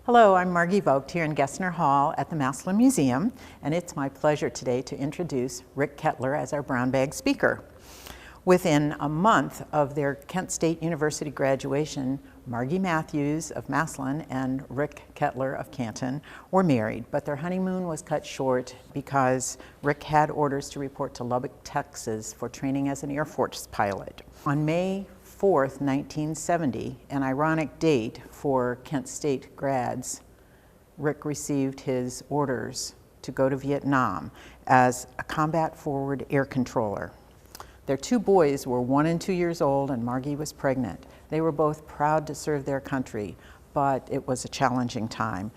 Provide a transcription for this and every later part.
Hello, I'm Margie Vogt here in Gessner Hall at the Massillon Museum, and it's my pleasure today to introduce Rick Kettler as our brown bag speaker. Within a month of their Kent State University graduation, Margie Matthews of Massillon and Rick Kettler of Canton were married, but their honeymoon was cut short because Rick had orders to report to Lubbock, Texas for training as an Air Force pilot. On May 4th, 1970, an ironic date for Kent State grads, Rick received his orders to go to Vietnam as a combat forward air controller. Their two boys were 1 and 2 years old, and Margie was pregnant. They were both proud to serve their country, but it was a challenging time.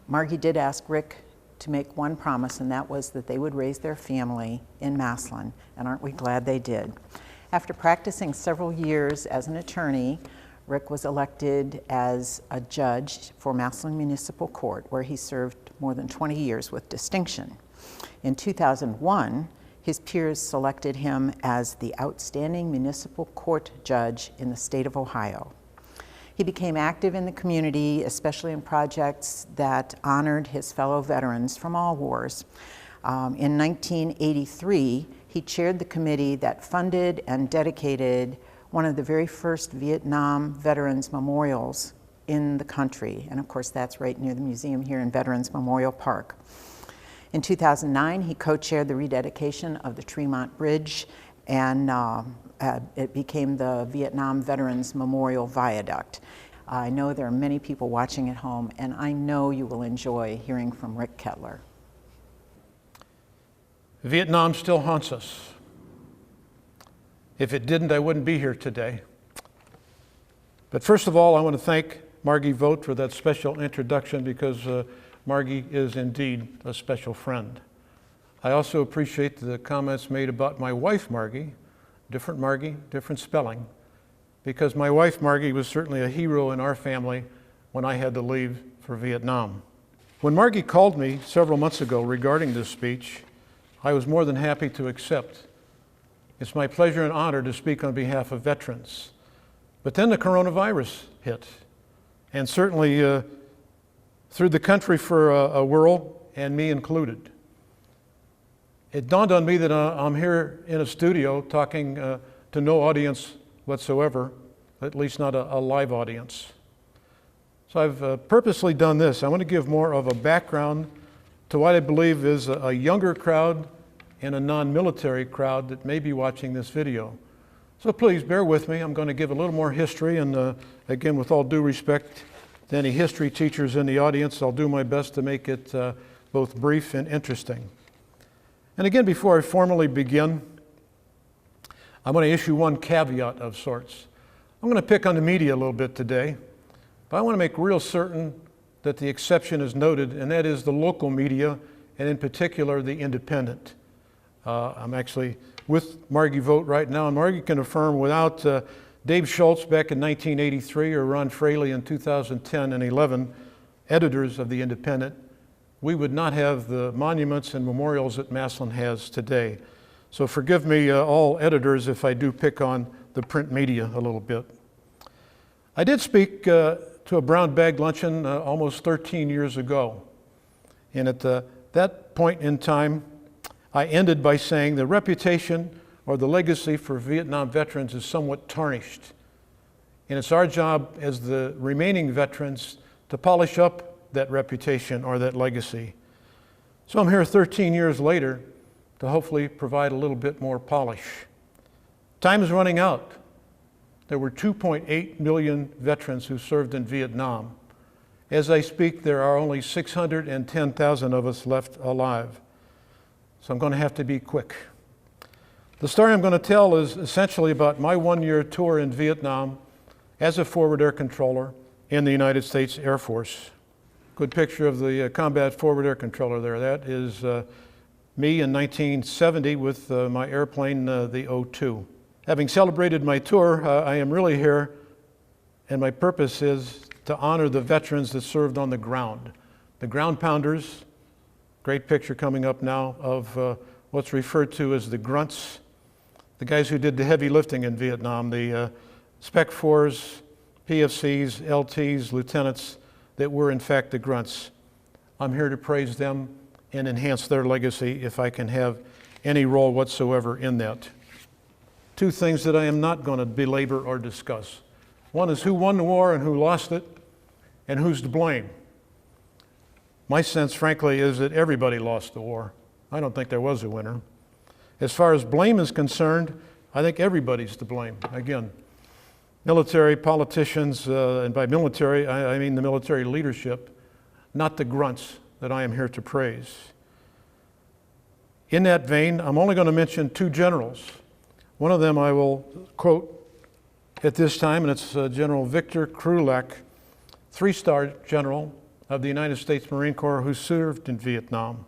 Margie did ask Rick to make one promise, and that was that they would raise their family in Massillon, and aren't we glad they did? After practicing several years as an attorney, Rick was elected as a judge for Massillon Municipal Court, where he served more than 20 years with distinction. In 2001, his peers selected him as the Outstanding Municipal Court judge in the state of Ohio. He became active in the community, especially in projects that honored his fellow veterans from all wars. In 1983, he chaired the committee that funded and dedicated one of the very first Vietnam Veterans Memorials in the country. And of course, that's right near the museum here in Veterans Memorial Park. In 2009, he co-chaired the rededication of the Tremont Bridge, and it became the Vietnam Veterans Memorial Viaduct. I know there are many people watching at home, and I know you will enjoy hearing from Rick Kettler. Vietnam still haunts us. If it didn't, I wouldn't be here today. But first of all, I want to thank Margie Vogt for that special introduction, because Margie is indeed a special friend. I also appreciate the comments made about my wife, Margie, different spelling, because my wife, Margie, was certainly a hero in our family when I had to leave for Vietnam. When Margie called me several months ago regarding this speech, I was more than happy to accept. It's my pleasure and honor to speak on behalf of veterans. But then the coronavirus hit, and certainly threw the country for a whirl, and me included. It dawned on me that I'm here in a studio talking to no audience whatsoever, at least not a live audience. So I've purposely done this. I want to give more of a background to what I believe is a younger crowd and a non-military crowd that may be watching this video. So please bear with me. I'm going to give a little more history, and again, with all due respect to any history teachers in the audience, I'll do my best to make it both brief and interesting. And again, before I formally begin, I'm going to issue one caveat of sorts. I'm going to pick on the media a little bit today, but I want to make real certain that the exception is noted, and that is the local media, and in particular, the independent. I'm actually with Margie Vogt right now, and Margie can affirm without Dave Schultz back in 1983 or Ron Fraley in 2010 and 11, editors of the Independent, we would not have the monuments and memorials that Massillon has today. So forgive me, all editors, if I do pick on the print media a little bit. I did speak to a brown bag luncheon almost 13 years ago. And at that point in time, I ended by saying the reputation or the legacy for Vietnam veterans is somewhat tarnished. And it's our job as the remaining veterans to polish up that reputation or that legacy. So I'm here 13 years later to hopefully provide a little bit more polish. Time is running out. There were 2.8 million veterans who served in Vietnam. As I speak, there are only 610,000 of us left alive. So I'm going to have to be quick. The story I'm going to tell is essentially about my one-year tour in Vietnam as a forward air controller in the United States Air Force. Good picture of the combat forward air controller there. That is me in 1970 with my airplane, the O-2. Having celebrated my tour, I am really here, and my purpose is to honor the veterans that served on the ground. The ground pounders, great picture coming up now of what's referred to as the grunts, the guys who did the heavy lifting in Vietnam, the Spec 4s, PFCs, LTs, lieutenants, that were in fact the grunts. I'm here to praise them and enhance their legacy if I can have any role whatsoever in that. Two things that I am not going to belabor or discuss. One is who won the war and who lost it, and who's to blame. My sense, frankly, is that everybody lost the war. I don't think there was a winner. As far as blame is concerned, I think everybody's to blame. Again, military, politicians, and by military, I mean the military leadership, not the grunts that I am here to praise. In that vein, I'm only going to mention two generals. One of them I will quote at this time, and it's General Victor Krulak, three-star general of the United States Marine Corps who served in Vietnam.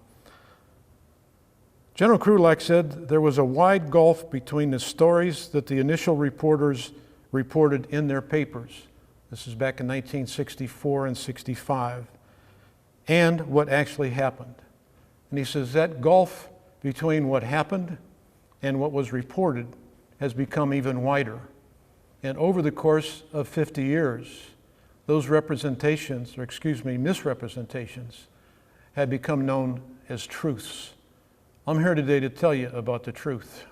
General Krulak said there was a wide gulf between the stories that the initial reporters reported in their papers, this is back in 1964 and 65, and what actually happened. And he says that gulf between what happened and what was reported has become even wider. And over the course of 50 years, those misrepresentations had become known as truths. I'm here today to tell you about the truth.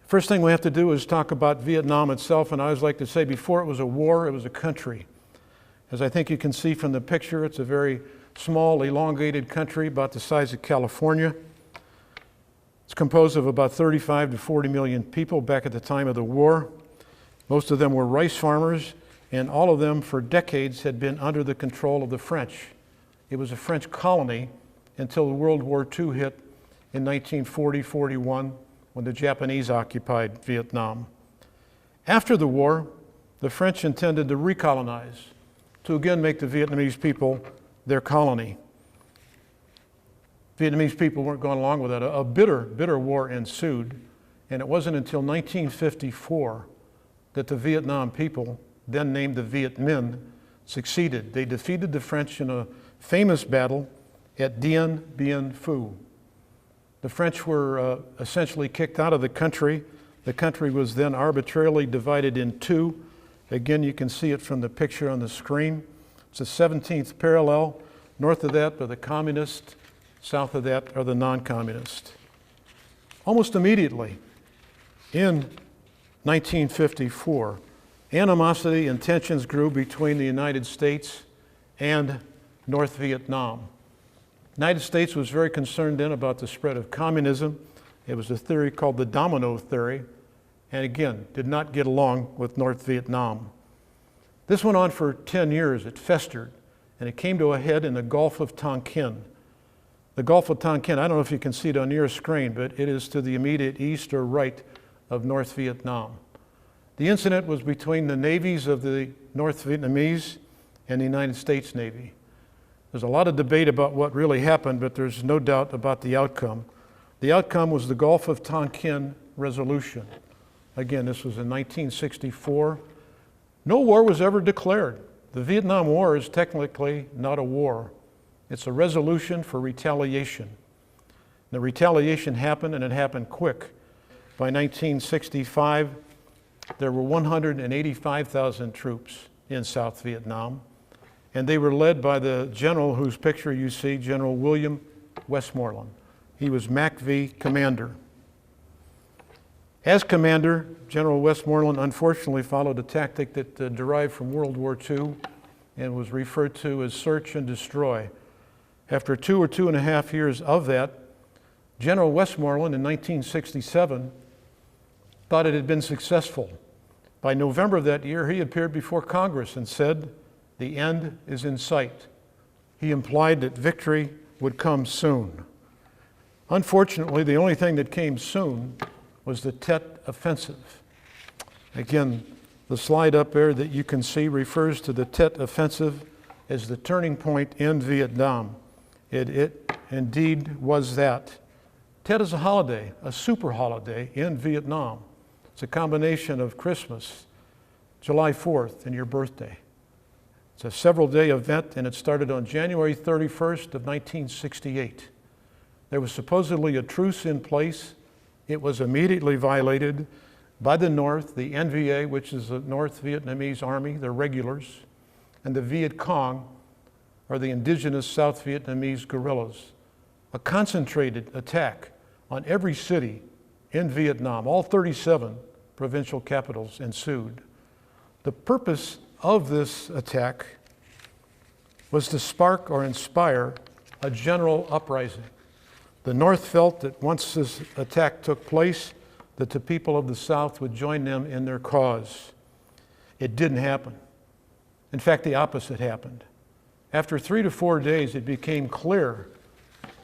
First thing we have to do is talk about Vietnam itself, and I always like to say before it was a war, it was a country. As I think you can see from the picture, it's a very small, elongated country about the size of California. It's composed of about 35 to 40 million people back at the time of the war. Most of them were rice farmers, and all of them for decades had been under the control of the French. It was a French colony until World War II hit in 1940-41 when the Japanese occupied Vietnam. After the war, the French intended to recolonize, to again make the Vietnamese people their colony. Vietnamese people weren't going along with that. A bitter war ensued, and it wasn't until 1954 that the Vietnam people, then named the Viet Minh, succeeded. They defeated the French in a famous battle at Dien Bien Phu. The French were essentially kicked out of the country. The country was then arbitrarily divided in two. Again, you can see it from the picture on the screen. It's the 17th parallel. North of that are the communists. South of that are the non-communists. Almost immediately, in 1954, animosity and tensions grew between the United States and North Vietnam. The United States was very concerned then about the spread of communism. It was a theory called the domino theory, and again, did not get along with North Vietnam. This went on for 10 years. It festered, and it came to a head in the Gulf of Tonkin. The Gulf of Tonkin, I don't know if you can see it on your screen, but it is to the immediate east or right of North Vietnam. The incident was between the navies of the North Vietnamese and the United States Navy. There's a lot of debate about what really happened, but there's no doubt about the outcome. The outcome was the Gulf of Tonkin resolution. Again, this was in 1964. No war was ever declared. The Vietnam War is technically not a war. It's a resolution for retaliation. The retaliation happened, and it happened quick. By 1965, there were 185,000 troops in South Vietnam, and they were led by the general whose picture you see, General William Westmoreland. He was MACV commander. As commander, General Westmoreland unfortunately followed a tactic that derived from World War II and was referred to as search and destroy. After 2 or 2.5 years of that, General Westmoreland in 1967 thought it had been successful. By November of that year, he appeared before Congress and said, "The end is in sight." He implied that victory would come soon. Unfortunately, the only thing that came soon was the Tet Offensive. Again, the slide up there that you can see refers to the Tet Offensive as the turning point in Vietnam. It indeed was that. Tet is a holiday, a super holiday in Vietnam. It's a combination of Christmas, July 4th, and your birthday. It's a several-day event, and it started on January 31st of 1968. There was supposedly a truce in place. It was immediately violated by the North, the NVA, which is the North Vietnamese Army, the regulars, and the Viet Cong, are the indigenous South Vietnamese guerrillas. A concentrated attack on every city in Vietnam, all 37 provincial capitals ensued. The purpose of this attack was to spark or inspire a general uprising. The North felt that once this attack took place, that the people of the South would join them in their cause. It didn't happen. In fact, the opposite happened. After 3 to 4 days, it became clear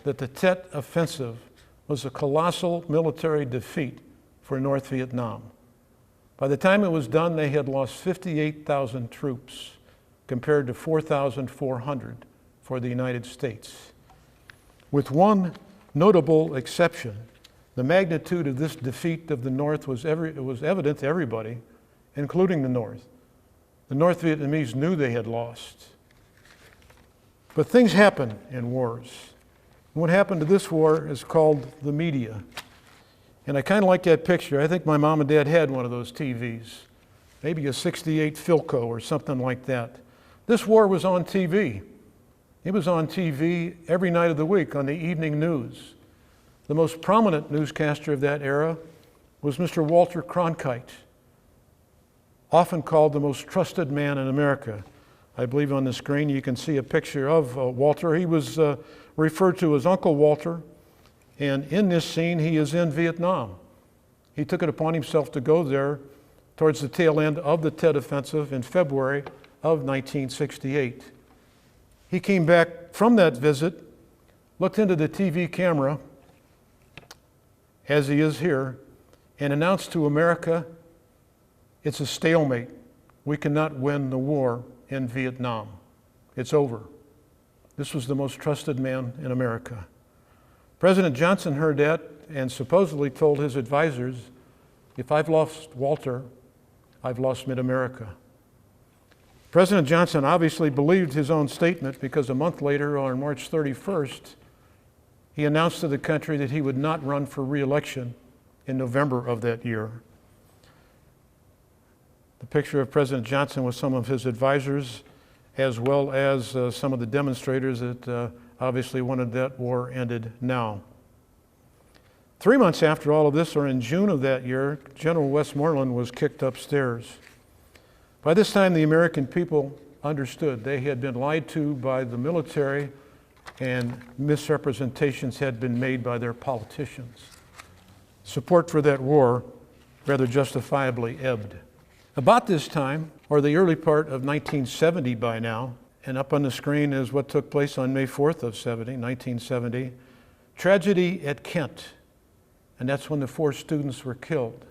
that the Tet Offensive was a colossal military defeat for North Vietnam. By the time it was done, they had lost 58,000 troops compared to 4,400 for the United States. With one notable exception, the magnitude of this defeat of the North was evident to everybody, including the North. The North Vietnamese knew they had lost. But things happen in wars. What happened to this war is called the media. And I kind of like that picture. I think my mom and dad had one of those TVs, maybe a 68 Philco or something like that. This war was on TV. It was on TV every night of the week on the evening news. The most prominent newscaster of that era was Mr. Walter Cronkite, often called the most trusted man in America. I believe on the screen you can see a picture of Walter. He was referred to as Uncle Walter, and in this scene he is in Vietnam. He took it upon himself to go there towards the tail end of the Tet Offensive in February of 1968. He came back from that visit, looked into the TV camera, as he is here, and announced to America, it's a stalemate. We cannot win the war in Vietnam. It's over. This was the most trusted man in America. President Johnson heard that and supposedly told his advisors, if I've lost Walter, I've lost mid-America. President Johnson obviously believed his own statement because a month later, on March 31st, he announced to the country that he would not run for re-election in November of that year. The picture of President Johnson with some of his advisors, as well as some of the demonstrators that obviously wanted that war ended now. 3 months after all of this, or in June of that year, General Westmoreland was kicked upstairs. By this time, the American people understood they had been lied to by the military and misrepresentations had been made by their politicians. Support for that war rather justifiably ebbed. About this time, or the early part of 1970 by now, and up on the screen is what took place on May 4th of 1970, tragedy at Kent, and that's when the 4 students were killed.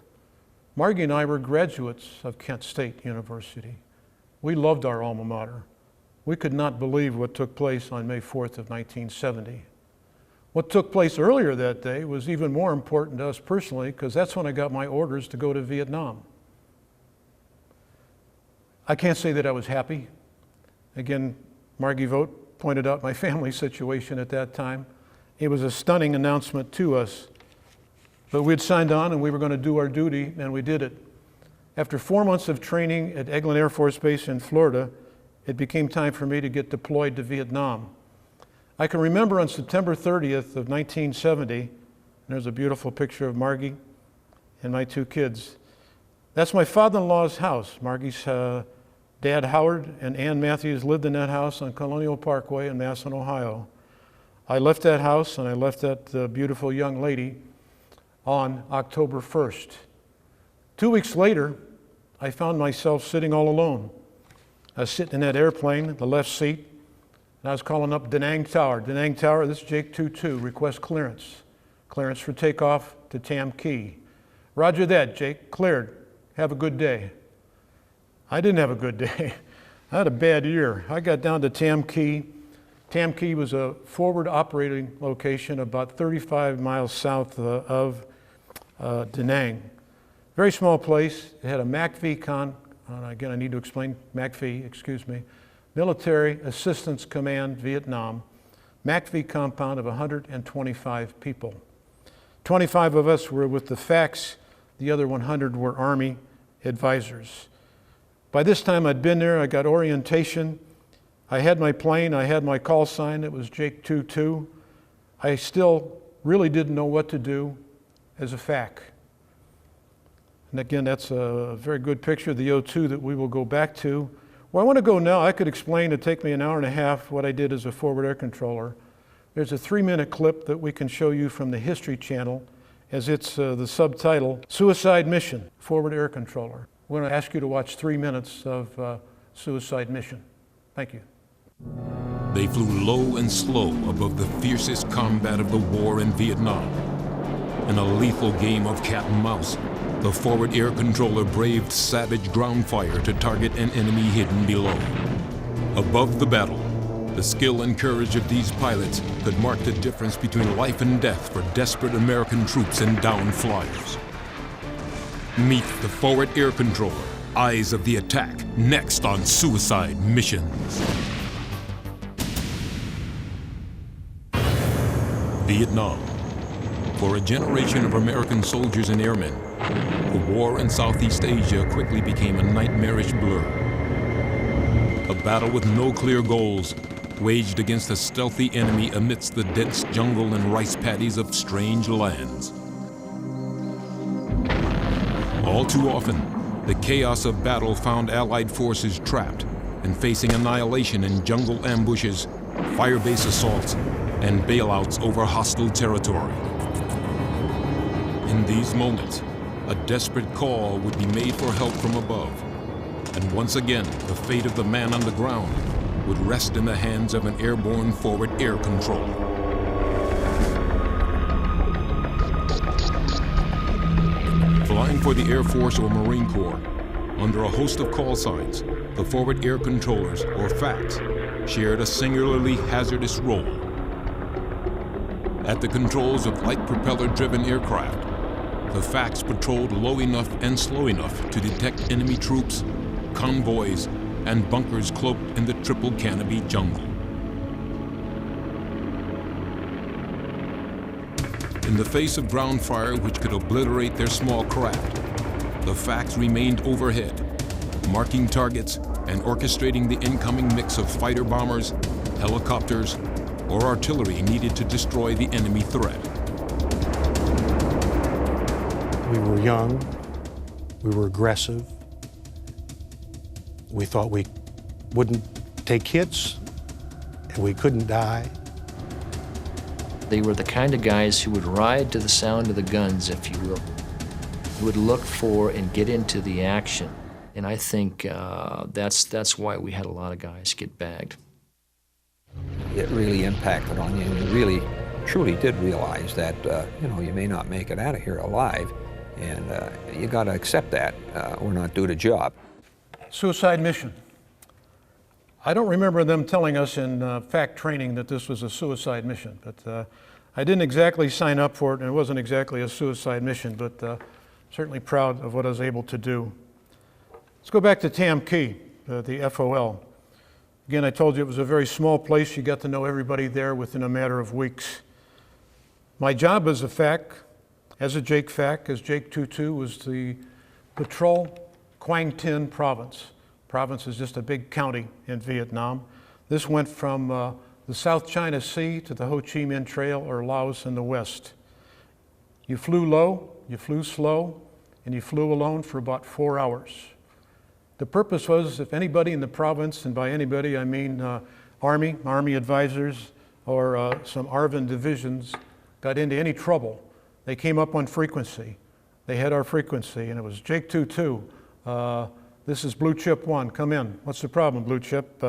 Margie and I were graduates of Kent State University. We loved our alma mater. We could not believe what took place on May 4th of 1970. What took place earlier that day was even more important to us personally because that's when I got my orders to go to Vietnam. I can't say that I was happy. Again, Margie Vogt pointed out my family situation at that time. It was a stunning announcement to us. But we had signed on and we were going to do our duty, and we did it. After 4 months of training at Eglin Air Force Base in Florida, it became time for me to get deployed to Vietnam. I can remember on September 30th of 1970, and there's a beautiful picture of Margie and my 2 kids. That's my father-in-law's house. Margie's dad, Howard, and Ann Matthews lived in that house on Colonial Parkway in Massillon, Ohio. I left that house and I left that beautiful young lady on October 1st. 2 weeks later, I found myself sitting all alone. I was sitting in that airplane, the left seat, and I was calling up Da Nang Tower. Da Nang Tower, this is Jake 22, request clearance. Clearance for takeoff to Tam Key. Roger that, Jake, cleared. Have a good day. I didn't have a good day. I had a bad year. I got down to Tam Key. Tam Key was a forward operating location about 35 miles south of Da Nang. Very small place. It had a MACV again, I need to explain MACV, excuse me. Military Assistance Command, Vietnam. MACV compound of 125 people. 25 of us were with the FACs. The other 100 were Army advisors. By this time I'd been there, I got orientation. I had my plane, I had my call sign, it was Jake 22. I still really didn't know what to do as a FAC. And again, that's a very good picture of the O2 that we will go back to. Where I want to go now, I could explain, it'd take me an hour and a half, what I did as a forward air controller. There's a 3-minute clip that we can show you from the History Channel, as it's the subtitle, Suicide Mission, Forward Air Controller. We're going to ask you to watch 3 minutes of Suicide Mission. Thank you. They flew low and slow above the fiercest combat of the war in Vietnam. In a lethal game of cat and mouse, the forward air controller braved savage ground fire to target an enemy hidden below. Above the battle, the skill and courage of these pilots could mark the difference between life and death for desperate American troops and downed flyers. Meet the forward air controller, eyes of the attack, next on Suicide Missions. Vietnam. For a generation of American soldiers and airmen, the war in Southeast Asia quickly became a nightmarish blur. A battle with no clear goals, waged against a stealthy enemy amidst the dense jungle and rice paddies of strange lands. All too often, the chaos of battle found Allied forces trapped and facing annihilation in jungle ambushes, fire-based assaults, and bailouts over hostile territory. In these moments, a desperate call would be made for help from above, and once again, the fate of the man on the ground would rest in the hands of an airborne forward air controller. Flying for the Air Force or Marine Corps, under a host of call signs, the forward air controllers, or FACs, shared a singularly hazardous role. At the controls of light propeller-driven aircraft, the FACs patrolled low enough and slow enough to detect enemy troops, convoys, and bunkers cloaked in the triple canopy jungle. In the face of ground fire which could obliterate their small craft, the FACs remained overhead, marking targets and orchestrating the incoming mix of fighter bombers, helicopters, or artillery needed to destroy the enemy threat. We were young, we were aggressive. We thought we wouldn't take hits and we couldn't die. They were the kind of guys who would ride to the sound of the guns, if you will. Who would look for and get into the action. And I think that's why we had a lot of guys get bagged. It really impacted on you, and you really, truly did realize that, you may not make it out of here alive, and you got to accept that or not do the job. Suicide Mission. I don't remember them telling us in FAC training that this was a suicide mission, but I didn't exactly sign up for it, and it wasn't exactly a suicide mission, but certainly proud of what I was able to do. Let's go back to Tam Key, the FOL. Again, I told you it was a very small place. You got to know everybody there within a matter of weeks. My job as a FAC, as a Jake FAC, as Jake 22, was the patrol Quang province. Province is just a big county in Vietnam. This went from the South China Sea to the Ho Chi Minh Trail, or Laos in the west. You flew low, you flew slow, and you flew alone for about 4 hours. The purpose was, if anybody in the province, and by anybody I mean Army advisors, or some ARVN divisions, got into any trouble, they came up on frequency. They had our frequency, and it was Jake 22. This is Blue Chip 1, come in. What's the problem, Blue Chip?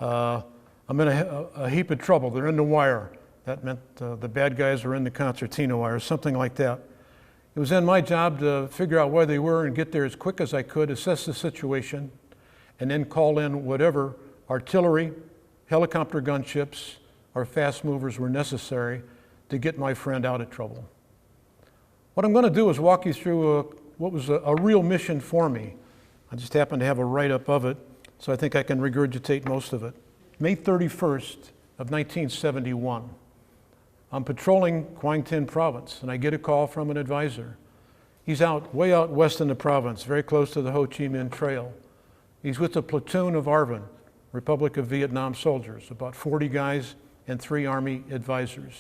I'm in a heap of trouble. They're in the wire. That meant the bad guys are in the concertina wire, something like that. It was then my job to figure out where they were and get there as quick as I could, assess the situation, and then call in whatever artillery, helicopter gunships, or fast movers were necessary to get my friend out of trouble. What I'm going to do is walk you through what was a real mission for me. I just happen to have a write-up of it, so I think I can regurgitate most of it. May 31st of 1971. I'm patrolling Quang Tin province, and I get a call from an advisor. He's way out west in the province, very close to the Ho Chi Minh Trail. He's with a platoon of ARVN, Republic of Vietnam soldiers, about 40 guys and 3 Army advisors.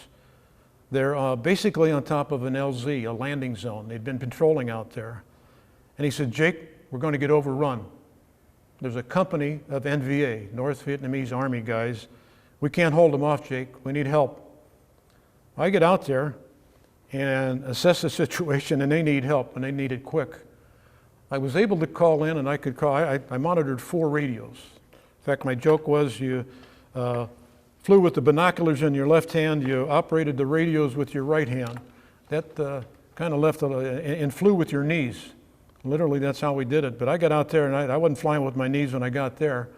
They're basically on top of an LZ, a landing zone. They'd been patrolling out there. And he said, Jake, we're going to get overrun. There's a company of NVA, North Vietnamese Army guys. We can't hold them off, Jake. We need help. I get out there and assess the situation, and they need help, and they need it quick. I was able to call in, and I could call. I monitored 4 radios. In fact, my joke was you flew with the binoculars in your left hand, you operated the radios with your right hand. That kind of left, and flew with your knees. Literally, that's how we did it. But I got out there, and I wasn't flying with my knees when I got there.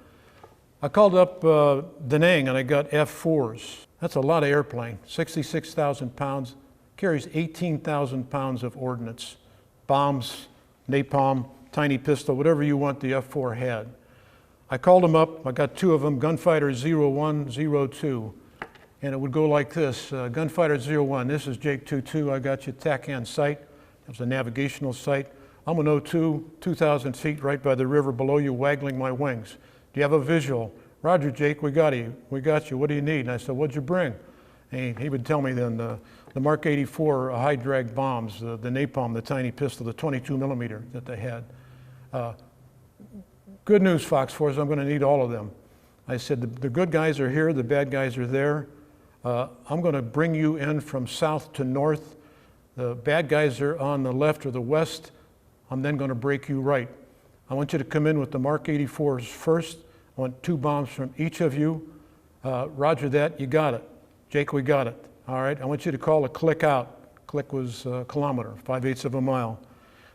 I called up Ninh, and I got F4s. That's a lot of airplane, 66,000 pounds, carries 18,000 pounds of ordnance, bombs, napalm, tiny pistol, whatever you want the F4 had. I called them up, I got 2 of them, Gunfighter 01, 02, and it would go like this, Gunfighter 01, this is Jake 22, I got you TACAN sight, it was a navigational sight. I'm an 02, 2,000 feet right by the river below you, waggling my wings. Do you have a visual? Roger, Jake, we got you, what do you need? And I said, what'd you bring? And he would tell me then the Mark 84 high drag bombs, the napalm, the tiny pistol, the 22 millimeter that they had. Good news, Fox Force, I'm going to need all of them. I said, the good guys are here, the bad guys are there. I'm going to bring you in from south to north. The bad guys are on the left or the west. I'm then going to break you right. I want you to come in with the Mark 84s first. I want 2 bombs from each of you. Roger that, you got it. Jake, we got it. All right, I want you to call a click out. Click was a kilometer, 5/8 of a mile.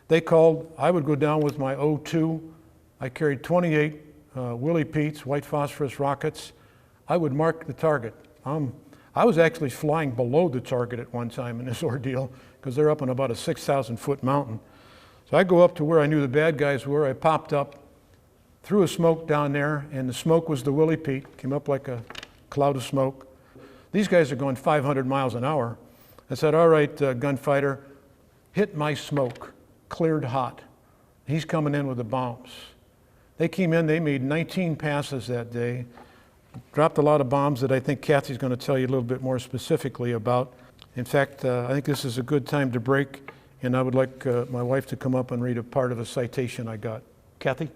They called, I would go down with my 02. I carried 28 Willie Pete's white phosphorus rockets. I would mark the target. I was actually flying below the target at one time in this ordeal because they're up on about a 6,000 foot mountain. So I go up to where I knew the bad guys were. I popped up, threw a smoke down there, and the smoke was the Willie Pete. Came up like a cloud of smoke. These guys are going 500 miles an hour. I said, all right, gunfighter, hit my smoke, cleared hot. He's coming in with the bombs. They came in, they made 19 passes that day, dropped a lot of bombs that I think Kathy's going to tell you a little bit more specifically about. In fact, I think this is a good time to break, and I would like my wife to come up and read a part of a citation I got. Kathy?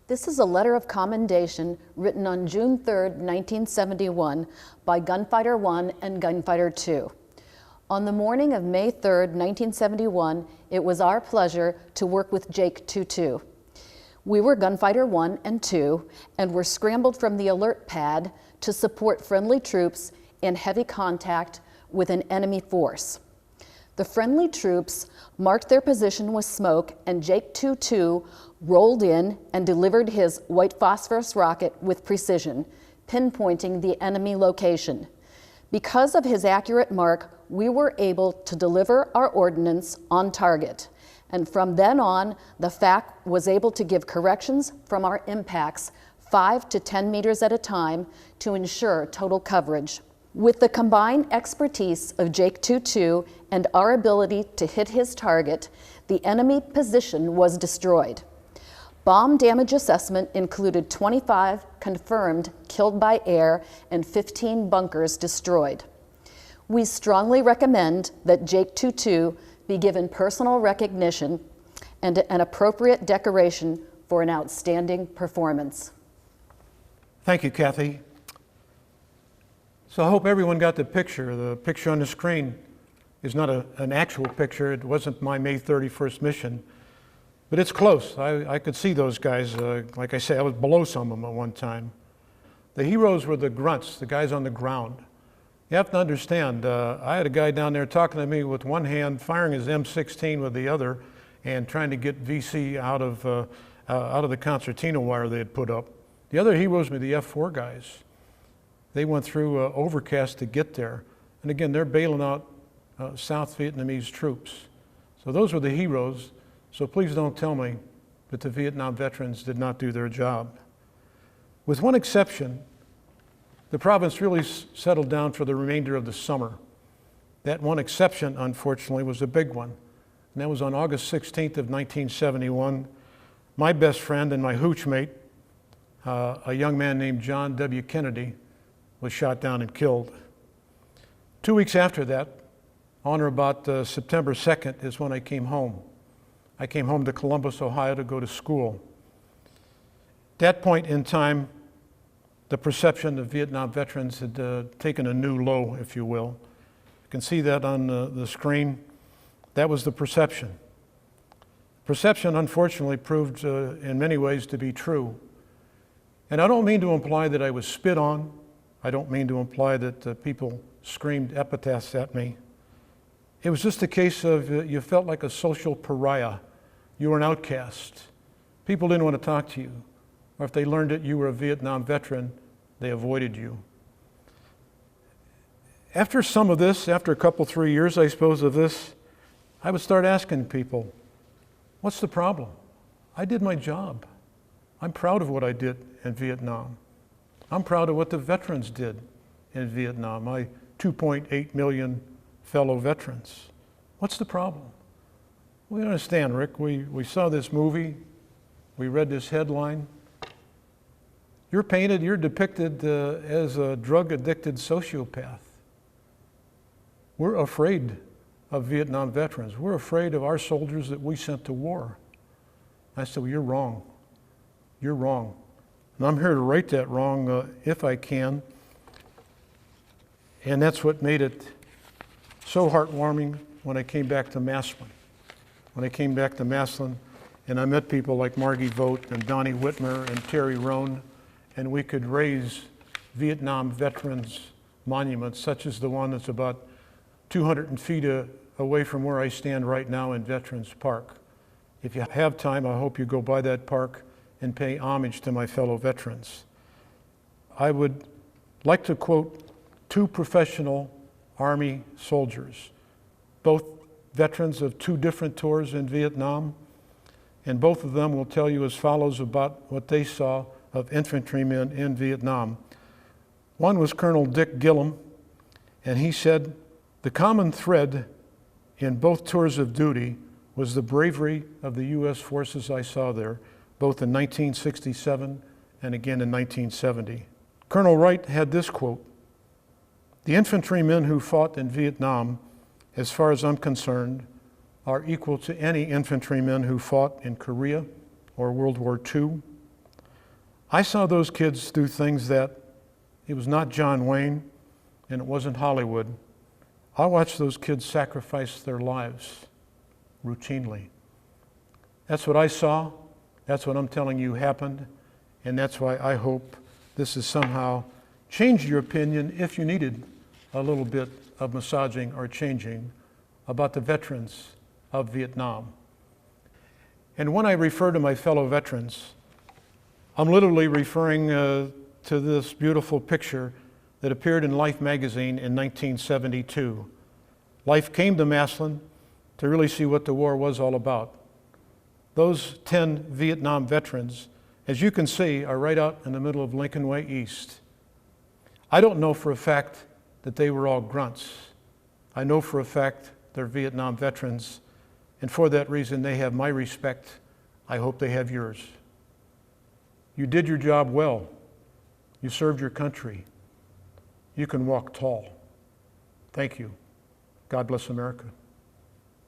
This is a letter of commendation written on June 3rd, 1971 by Gunfighter 1 and Gunfighter 2. On the morning of May 3rd, 1971, it was our pleasure to work with Jake 22. We were Gunfighter 1 and 2 and were scrambled from the alert pad to support friendly troops in heavy contact with an enemy force. The friendly troops marked their position with smoke, and Jake 22 rolled in and delivered his white phosphorus rocket with precision, pinpointing the enemy location. Because of his accurate mark, we were able to deliver our ordnance on target. And from then on, the FAC was able to give corrections from our impacts 5 to 10 meters at a time to ensure total coverage. With the combined expertise of Jake 22 and our ability to hit his target, the enemy position was destroyed. Bomb damage assessment included 25 confirmed killed by air and 15 bunkers destroyed. We strongly recommend that Jake 22 be given personal recognition and an appropriate decoration for an outstanding performance. Thank you, Kathy. So I hope everyone got the picture. The picture on the screen is not an actual picture. It wasn't my May 31st mission, but it's close. I could see those guys. Like I say, I was below some of them at one time. The heroes were the grunts, the guys on the ground. You have to understand, I had a guy down there talking to me with one hand, firing his M16 with the other, and trying to get VC out of the concertina wire they had put up. The other heroes were the F4 guys. They went through overcast to get there. And again, they're bailing out South Vietnamese troops. So those were the heroes. So please don't tell me that the Vietnam veterans did not do their job. With one exception, the province really settled down for the remainder of the summer. That one exception, unfortunately, was a big one. And that was on August 16th of 1971. My best friend and my hooch mate, a young man named John W. Kennedy was shot down and killed. 2 weeks after that, on or about September 2nd, is when I came home. I came home to Columbus, Ohio to go to school. At that point in time, the perception of Vietnam veterans had taken a new low, if you will. You can see that on the screen. That was the perception. Perception, unfortunately, proved in many ways to be true. And I don't mean to imply that I was spit on. I don't mean to imply that people screamed epithets at me. It was just a case of you felt like a social pariah. You were an outcast. People didn't want to talk to you. Or if they learned that you were a Vietnam veteran, they avoided you. After some of this, after a couple, 3 years, I suppose, of this, I would start asking people, what's the problem? I did my job. I'm proud of what I did in Vietnam. I'm proud of what the veterans did in Vietnam, my 2.8 million fellow veterans. What's the problem? We understand, Rick. We saw this movie. We read this headline. You're depicted as a drug-addicted sociopath. We're afraid of Vietnam veterans. We're afraid of our soldiers that we sent to war. I said, well, you're wrong. You're wrong. And I'm here to right that wrong if I can. And that's what made it so heartwarming when I came back to Massillon. When I came back to Massillon and I met people like Margie Vogt and Donnie Whitmer and Terry Rohn, and we could raise Vietnam veterans monuments, such as the one that's about 200 feet away from where I stand right now in Veterans Park. If you have time, I hope you go by that park and pay homage to my fellow veterans. I would like to quote two professional Army soldiers, both veterans of two different tours in Vietnam, and both of them will tell you as follows about what they saw of infantrymen in Vietnam. One was Colonel Dick Gillum, and he said, the common thread in both tours of duty was the bravery of the U.S. forces I saw there, both in 1967 and again in 1970. Colonel Wright had this quote, the infantrymen who fought in Vietnam, as far as I'm concerned, are equal to any infantrymen who fought in Korea or World War II. I saw those kids do things that it was not John Wayne and it wasn't Hollywood. I watched those kids sacrifice their lives routinely. That's what I saw. That's what I'm telling you happened. And that's why I hope this has somehow changed your opinion, if you needed a little bit of massaging or changing, about the veterans of Vietnam. And when I refer to my fellow veterans, I'm literally referring to this beautiful picture that appeared in Life magazine in 1972. Life came to Massillon to really see what the war was all about. Those 10 Vietnam veterans, as you can see, are right out in the middle of Lincoln Way East. I don't know for a fact that they were all grunts. I know for a fact they're Vietnam veterans, and for that reason they have my respect. I hope they have yours. You did your job well. You served your country. You can walk tall. Thank you. God bless America.